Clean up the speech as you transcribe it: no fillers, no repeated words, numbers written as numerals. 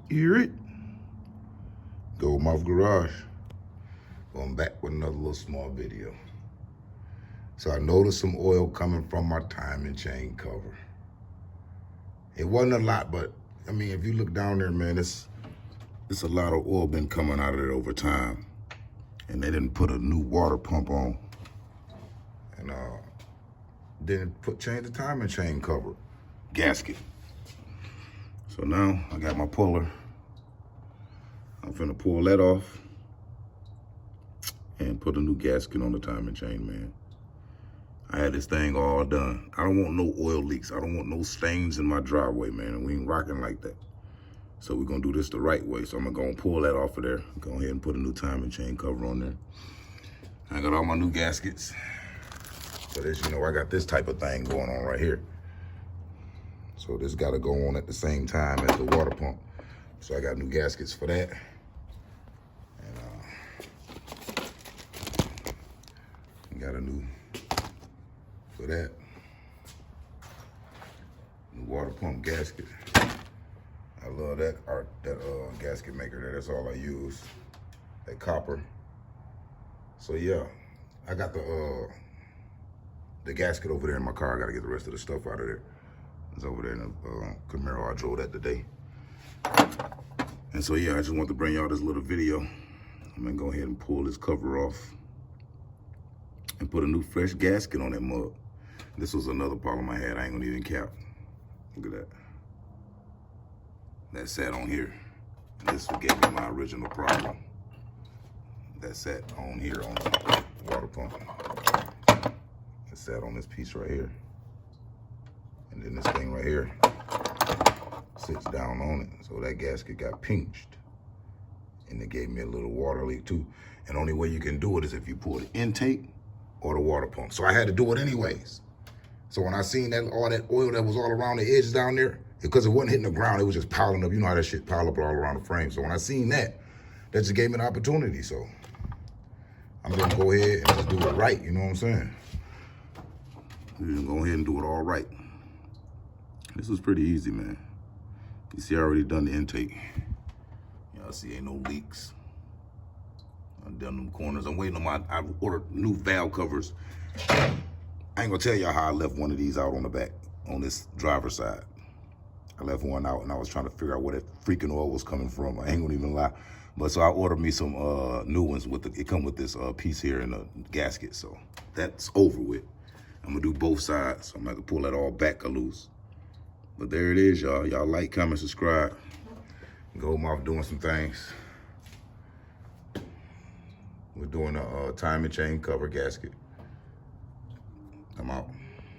Hear it? Goldmouth Garage. Going back with another little small video. So I noticed some oil coming from my timing chain cover. It wasn't a lot, but I mean, if you look down there, man, it's a lot of oil been coming out of it over time. And they didn't put a new water pump on. And didn't change the timing chain cover gasket. So now I got my puller. I'm finna pull that off and put a new gasket on the timing chain, man. I had this thing all done. I don't want no oil leaks. I don't want no stains in my driveway, man. We ain't rocking like that. So we're gonna do this the right way. So I'm gonna go and pull that off of there. Go ahead and put a new timing chain cover on there. I got all my new gaskets. So this, you know, I got this type of thing going on right here. So this gotta go on at the same time as the water pump. So I got new gaskets for that. And got a new for that. New water pump gasket. I love that gasket maker there. That's all I use. That copper. So yeah, I got the gasket over there in my car. I gotta get the rest of the stuff out of there. It's over there in the Camaro. I drove that today. And so yeah, I just want to bring y'all this little video. I'm gonna go ahead and pull this cover off and put a new fresh gasket on that mug. This was another problem I had. I ain't gonna even cap. Look at that. That sat on here. And this gave me my original problem. That sat on here on the water pump. It sat on this piece right here. And then this thing right here sits down on it. So that gasket got pinched. And it gave me a little water leak too. And the only way you can do it is if you pull the intake or the water pump. So I had to do it anyways. So when I seen that all that oil that was all around the edges down there, because it wasn't hitting the ground, it was just piling up. You know how that shit pile up all around the frame. So when I seen that just gave me an opportunity. So I'm gonna go ahead and just do it right, you know what I'm saying? We're gonna go ahead and do it all right. This was pretty easy, man. You see I already done the intake. Y'all see ain't no leaks. I've done them corners. I'm waiting on I've ordered new valve covers. I ain't gonna tell y'all how I left one of these out on the back, on this driver's side. I left one out and I was trying to figure out where that freaking oil was coming from. I ain't gonna even lie. But so I ordered me some new ones it come with this piece here in the gasket. So that's over with. I'm gonna do both sides. So I'm gonna have to pull that all back loose. But there it is, y'all. Y'all like, comment, subscribe. Goldmouth doing some things. We're doing a timing chain cover gasket. I'm out.